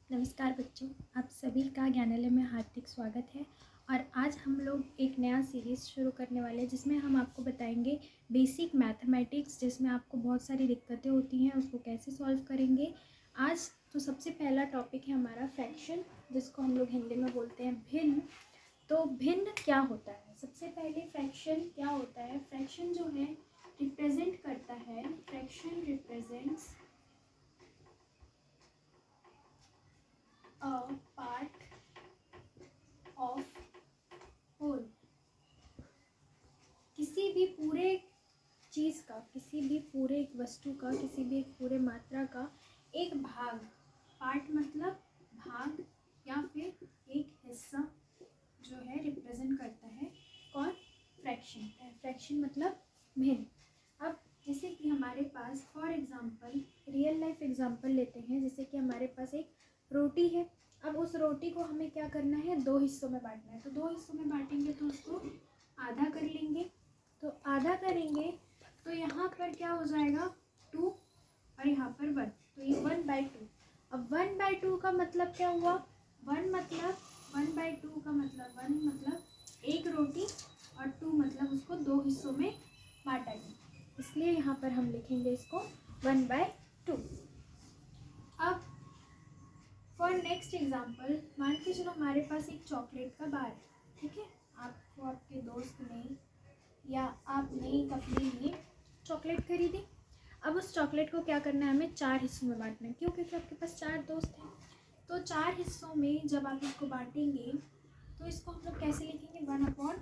नमस्कार बच्चों, आप सभी का ज्ञानालय में हार्दिक स्वागत है। और आज हम लोग एक नया सीरीज़ शुरू करने वाले हैं जिसमें हम आपको बताएंगे बेसिक मैथमेटिक्स, जिसमें आपको बहुत सारी दिक्कतें होती हैं उसको कैसे सॉल्व करेंगे। आज तो सबसे पहला टॉपिक है हमारा फ्रैक्शन, जिसको हम लोग हिंदी में बोलते हैं भिन्न। तो भिन्न क्या होता है? सबसे पहले फ्रैक्शन क्या होता है? फ्रैक्शन जो है रिप्रेजेंट करता है, fraction represents a part of whole। किसी भी पूरे चीज़ का, किसी भी पूरे एक वस्तु का, किसी भी एक पूरे मात्रा का एक भाग, पार्ट मतलब भाग या फिर एक हिस्सा जो है रिप्रेजेंट करता है कौन? फ्रैक्शन। फ्रैक्शन मतलब भिन्न। अब जैसे कि हमारे पास for example real life example लेते हैं, जैसे कि हमारे पास एक रोटी है। अब उस रोटी को हमें क्या करना है? दो हिस्सों में बांटना है। तो दो हिस्सों में बांटेंगे तो उसको आधा कर लेंगे। तो आधा करेंगे तो यहाँ पर क्या हो जाएगा? 2 और यहाँ पर 1, तो ये 1/2। अब 1/2 का मतलब क्या हुआ? 1 का मतलब एक रोटी और 2 मतलब उसको दो हिस्सों में बांटा गया, इसलिए यहाँ पर हम लिखेंगे इसको 1/2। अब फॉर नेक्स्ट एग्जाम्पल मान के चलो हमारे पास एक चॉकलेट का बार है, ठीक है। आपको आपके दोस्त ने या आपने अपने लिए चॉकलेट खरीदी। अब उस चॉकलेट को क्या करना है? हमें 4 हिस्सों में बांटना है। क्यों? क्योंकि आपके पास 4 दोस्त हैं। तो 4 हिस्सों में जब आप इसको बांटेंगे तो इसको हम लोग कैसे लिखेंगे? 1/4।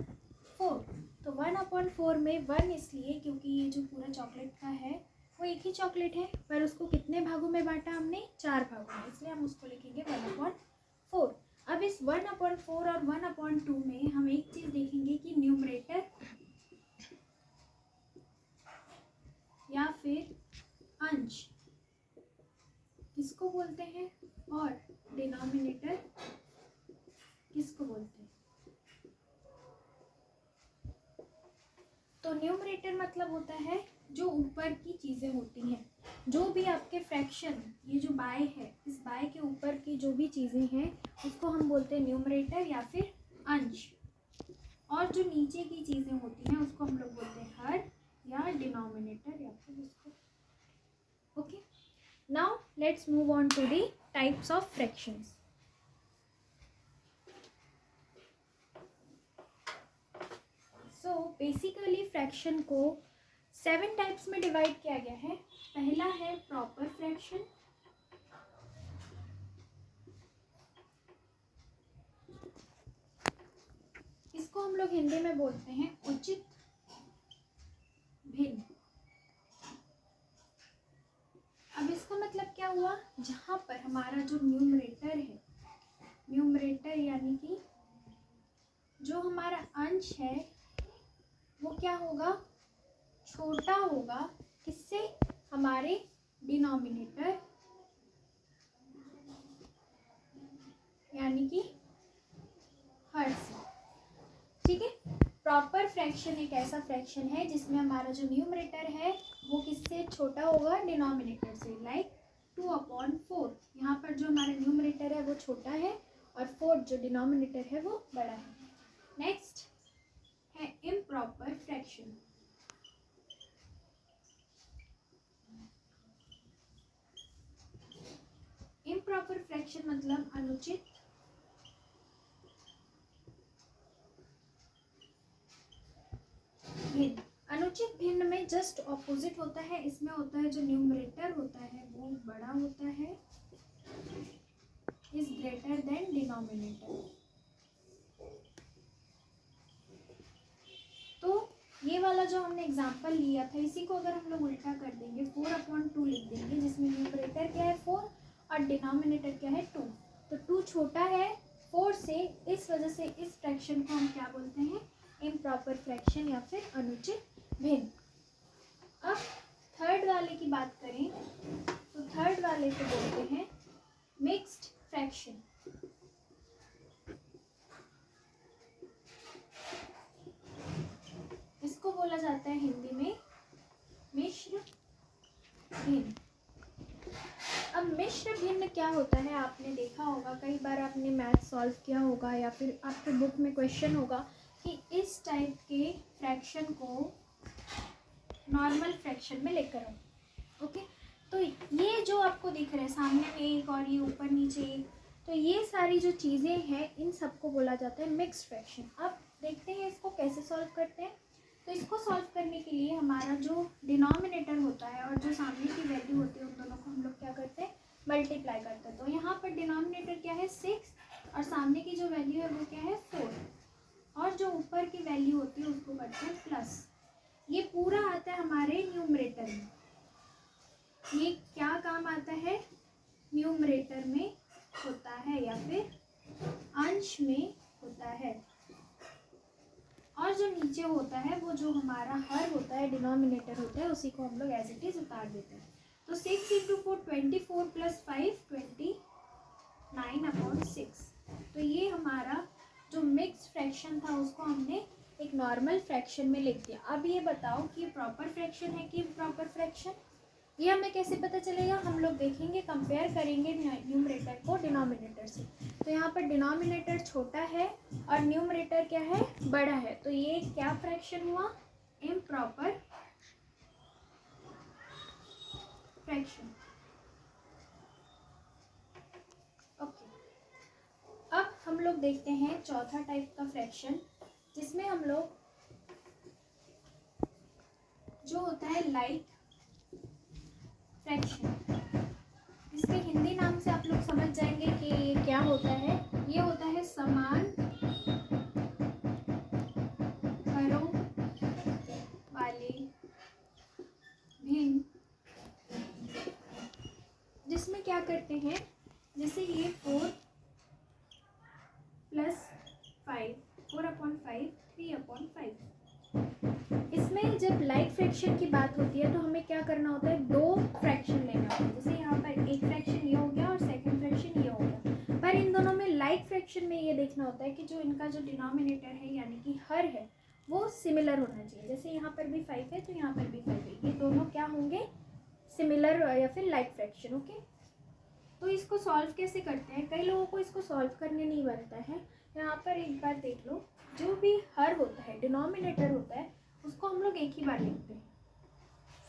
तो 1/4 में 1 इसलिए क्योंकि ये जो पूरा चॉकलेट का है वो एक ही चॉकलेट है, पर उसको कितने भागों में बांटा हमने? 4 भागों में, इसलिए हम उसको लिखेंगे 1/4। अब इस 1/4 और 1/2 में हम एक चीज़ देखेंगे कि न्यूमरेटर या फिर अंश किसको बोलते हैं और डिनोमिनेटर किसको बोलते हैं? तो न्यूमरेटर मतलब होता है जो ऊपर की चीज़ें होती हैं, जो भी आपके फ्रैक्शन, ये जो बाय है, इस बाय के ऊपर की जो भी चीज़ें हैं उसको हम बोलते हैं न्यूमरेटर या फिर अंश। और जो नीचे की चीज़ें होती हैं उसको हम लोग बोलते हैं हर या डिनोमिनेटर या फिर उसको। Okay, now let's move on to the types of fractions. So basically fraction को 7 टाइप्स में डिवाइड किया गया है। पहला है प्रॉपर फ्रैक्शन, इसको हम लोग हिंदी में बोलते हैं उचित भिन्न। अब इसका मतलब क्या हुआ? जहाँ पर हमारा जो न्यूमरेटर है, न्यूमरेटर यानी कि जो हमारा अंश है वो क्या होगा? छोटा होगा। किससे? हमारे डिनोमिनेटर यानी कि हर से, ठीक है। प्रॉपर फ्रैक्शन एक ऐसा फ्रैक्शन है जिसमें हमारा जो न्यूमरेटर है वो किससे छोटा होगा? डिनोमिनेटर से। लाइक 2/4, यहाँ पर जो हमारा न्यूमरेटर है वो छोटा है और 4 जो डिनोमिनेटर है वो बड़ा है। नेक्स्ट है इम्प्रॉपर फ्रैक्शन। इम्प्रॉपर फ्रैक्शन मतलब अनुचित भिन्न। अनुचित भिन्न में जस्ट ऑपोजिट होता है। इसमें होता है जो न्यूमरेटर होता है वो बड़ा होता है, इज ग्रेटर देन डिनोमिनेटर। तो ये वाला जो हमने एग्जांपल लिया था, इसी को अगर हम लोग उल्टा कर देंगे 4/2 लिख देंगे, जिसमें न्यूमरेटर क्या है 4 और डिनोमिनेटर क्या है 2। तो 2 छोटा है 4 से, इस वजह से इस फ्रैक्शन को हम क्या बोलते हैं? इम्प्रॉपर फ्रैक्शन या फिर अनुचित भिन्न। अब थर्ड वाले की बात करें तो थर्ड वाले को बोलते हैं मिक्स्ड फ्रैक्शन। इसको बोला जाता है हिंदी में मिश्र भिन्न। अब मिश्र भिन्न क्या होता है, आपने देखा होगा, कई बार आपने मैथ सॉल्व किया होगा या फिर आपके बुक में क्वेश्चन होगा कि इस टाइप के फ्रैक्शन को नॉर्मल फ्रैक्शन में लेकर आओ। ओके, तो ये जो आपको दिख रहा है सामने में एक और ये ऊपर नीचे एक, तो ये सारी जो चीज़ें हैं इन सबको बोला जाता है मिक्स्ड फ्रैक्शन। अब देखते हैं इसको कैसे सॉल्व करते हैं। तो इसको सॉल्व करने के लिए हमारा जो डिनोमिनेटर होता है और जो सामने की वैल्यू होती है उन दोनों को हम लोग क्या करते हैं, मल्टीप्लाई करते हैं। तो यहाँ पर डिनोमिनेटर क्या है 6 और सामने की जो वैल्यू है वो क्या है 4 और जो ऊपर की वैल्यू होती है उसको करते हैं प्लस। ये पूरा आता है हमारे न्यूमरेटर में। ये क्या काम आता है, न्यूमरेटर में होता है या फिर अंश में होता है। और जो नीचे होता है वो जो हमारा हर होता है, डिनोमिनेटर होता है, उसी को हम लोग एज इट इज उतार देते हैं। तो 6 इंटू 4 24 प्लस 5 29/6। तो ये हमारा जो मिक्स फ्रैक्शन था उसको हमने एक नॉर्मल फ्रैक्शन में लिख दिया। अब ये बताओ कि ये प्रॉपर फ्रैक्शन है कि इम्प्रॉपर फ्रैक्शन, ये हमें कैसे पता चलेगा, हम लोग देखेंगे, कंपेयर करेंगे न्यूमरेटर को डिनोमिनेटर से। तो यहाँ पर डिनोमिनेटर छोटा है और न्यूमरेटर क्या है, बड़ा है, तो ये क्या फ्रैक्शन हुआ, इम्प्रॉपर फ्रैक्शन। ओके, अब हम लोग देखते हैं चौथा टाइप का फ्रैक्शन, जिसमें हम लोग जो होता है लाइक फ्रैक्शन। इसके हिंदी नाम से आप लोग समझ जाएंगे कि ये क्या होता है। ये होता है समान हरों वाले भिन्न, जिसमें क्या करते हैं, जैसे ये 4 + 5 4/5 3/5। इसमें जब लाइक फ्रैक्शन की बात होती है तो हमें क्या करना होता है, दो फ्रैक्शन लेना होता है। जैसे यहाँ पर एक फ्रैक्शन ये हो गया और सेकंड फ्रैक्शन ये हो गया, पर इन दोनों में लाइक फ्रैक्शन में ये देखना होता है कि जो इनका जो डिनोमिनेटर है यानी कि हर है वो सिमिलर होना चाहिए। जैसे यहाँ पर भी 5 है तो यहाँ पर भी 5 है, ये दोनों क्या होंगे, सिमिलर या फिर लाइक फ्रैक्शन। ओके, तो इसको सॉल्व कैसे करते हैं, कई लोगों को इसको सॉल्व करने नहीं बनता है। यहाँ पर एक बार देख लो, जो भी हर होता है, डिनोमिनेटर होता है, उसको हम लोग एक ही बार लिखते हैं।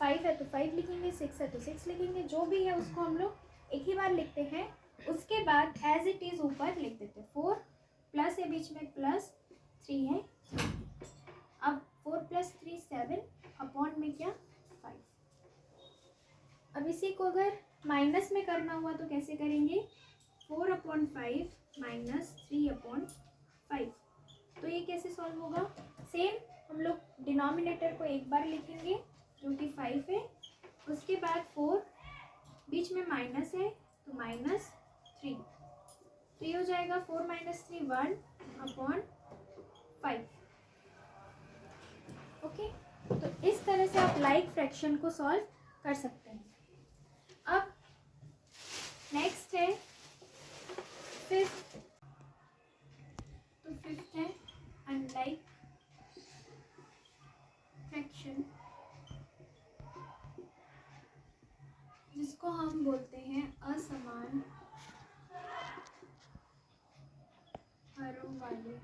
5 है तो 5 लिखेंगे, 6 है तो 6 लिखेंगे, जो भी है उसको हम लोग एक ही बार लिखते हैं। उसके बाद एज इट इज़ ऊपर लिख देते हैं 4 प्लस है, बीच में प्लस 3 है। अब 4 + 3 7 अपॉन में क्या 5। अब इसी को अगर माइनस में करना हुआ तो कैसे करेंगे, 4/5 - 3/5। तो ये कैसे सॉल्व होगा, सेम हम लोग डिनोमिनेटर को एक बार लिखेंगे जो कि 5 है, उसके बाद 4 बीच में माइनस है तो -3 हो जाएगा। 4 - 3 1/5। ओके, तो इस तरह से आप लाइक फ्रैक्शन को सॉल्व कर सकते हैं। अब नेक्स्ट है फिफ्थ। तो फिफ्थ है अनलाइक फ्रैक्शन, जिसको हम बोलते हैं असमान हरों वाले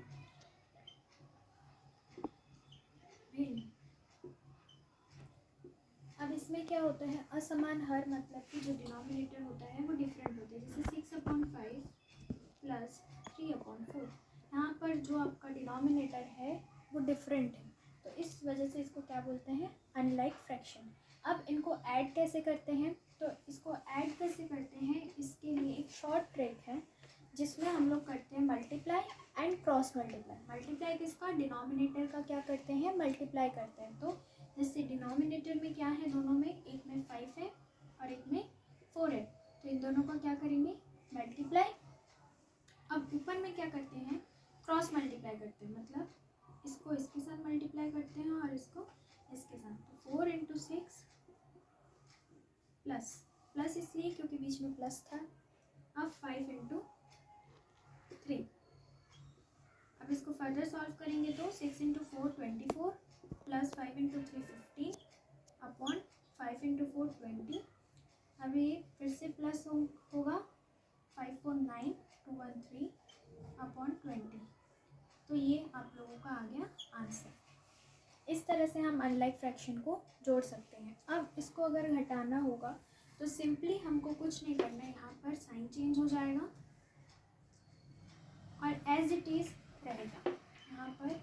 भिन्न। अब इसमें क्या होता है, असमान हर मतलब कि जो डिनोमिनेटर होता है वो डिफरेंट होता है। जैसे 6/5 + 3/4, यहाँ पर जो आपका डिनोमिनेटर है वो डिफरेंट है, तो इस वजह से इसको क्या बोलते हैं, अनलाइक फ्रैक्शन। अब इनको ऐड कैसे करते हैं, तो इसको ऐड कैसे करते हैं, इसके लिए एक शॉर्ट ट्रिक है जिसमें हम लोग करते हैं multiply and cross multiply. Multiply किसका, डिनोमिनेटर का क्या करते हैं, मल्टीप्लाई करते हैं। तो जैसे डिनोमिनेटर में क्या है, दोनों में, एक में 5 है और एक में 4 है, तो इन दोनों का क्या करेंगे, मल्टीप्लाई। अब ऊपर में क्या करते हैं, क्रॉस मल्टीप्लाई करते हैं, मतलब इसको इसके साथ मल्टीप्लाई करते हैं और इसको इसके साथ। तो 4 × 6 प्लस इसलिए क्योंकि बीच में प्लस था। अब 5 × 3। अब इसको फर्दर सॉल्व करेंगे तो 6 × 4 24 + 5 × 3 15 अपॉन 5 × 4 20 अब ये फिर से प्लस होगा 549,213/20। तो ये आप लोगों का आ गया आंसर। इस तरह से हम अनलाइक फ्रैक्शन को जोड़ सकते हैं। अब इसको अगर घटाना होगा तो सिंपली हमको कुछ नहीं करना है, यहाँ पर साइन चेंज हो जाएगा और एज इट इज़ रहेगा। यहाँ पर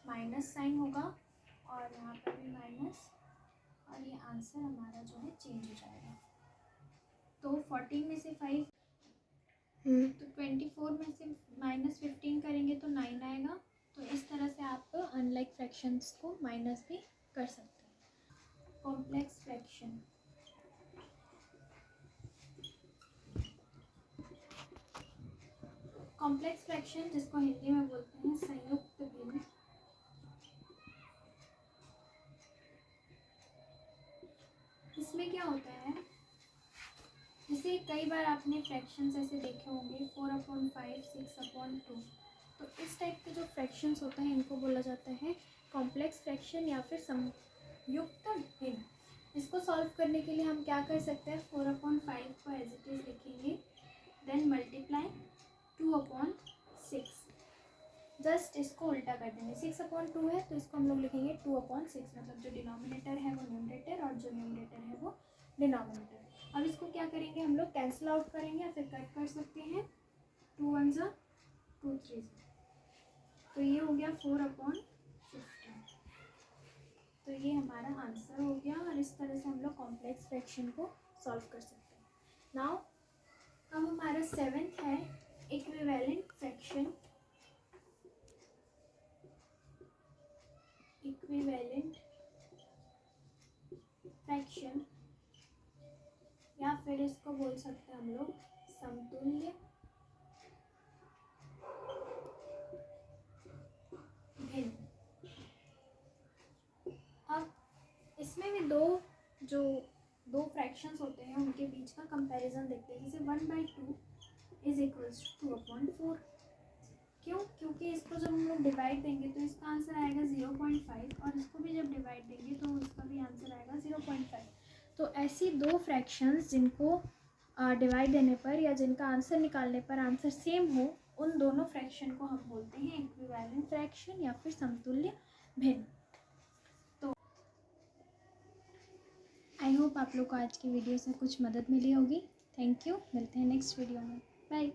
माइनस साइन होगा और यहाँ पर भी माइनस, और ये आंसर हमारा जो है चेंज हो जाएगा। तो 14 में से 5 तो 24 में से -15 करेंगे तो 9 आएगा। तो इस तरह से आप अनलाइक फ्रैक्शंस को माइनस भी कर सकते हैं। कॉम्प्लेक्स फ्रैक्शन, कॉम्प्लेक्स फ्रैक्शन जिसको हिंदी में बोलते हैं संयुक्त भिन्न। इसमें क्या होता है, जैसे कई बार आपने फ्रैक्शंस ऐसे देखे होंगे 4/5, 6/2। तो इस टाइप के जो फ्रैक्शंस होते हैं इनको बोला जाता है कॉम्प्लेक्स फ्रैक्शन या फिर संयुक्त भिन्न। इसको सॉल्व करने के लिए हम क्या कर सकते हैं, 4/5 को एज इट इज़ लिखेंगे, देन मल्टीप्लाई 2/6। जस्ट इसको उल्टा कर देंगे, 6/2 है तो इसको हम लोग लिखेंगे 2/6, मतलब जो डिनोमिनेटर है वो न्यूमरेटर और जो न्यूमरेटर है वो डिनोमिनेटर। अब इसको क्या करेंगे, हम लोग कैंसिल आउट करेंगे या फिर कट कर सकते हैं। 2 1 ज़ा 2 3 ज़ा, तो ये हो गया 4/15। तो ये हमारा आंसर हो गया और इस तरह से हम लोग कॉम्प्लेक्स फ्रैक्शन को सॉल्व कर सकते हैं। नाउ अब हमारा 7th है इक्विवेलेंट फ्रैक्शन। इक्विवेलेंट फ्रैक्शन या फिर इसको बोल सकते हैं हम लोग समतुल्य भिन्न। अब इसमें भी दो फ्रैक्शंस होते हैं, उनके बीच का कंपैरिजन देखते हैं। जैसे 1/2 इज इक्वल्स टू 2/4। क्यों? क्योंकि इसको जब हम लोग डिवाइड देंगे तो इसका आंसर आएगा 0.5 और इसको भी जब डिवाइड देंगे तो इसका भी आंसर आएगा 0.5। तो ऐसी दो फ्रैक्शंस जिनको डिवाइड देने पर या जिनका आंसर निकालने पर आंसर सेम हो, उन दोनों फ्रैक्शन को हम बोलते हैं इक्विवेलेंट फ्रैक्शन या फिर समतुल्य भिन्न। तो आई होप आप लोग को आज की वीडियो से कुछ मदद मिली होगी। थैंक यू, मिलते हैं नेक्स्ट वीडियो में। बाय।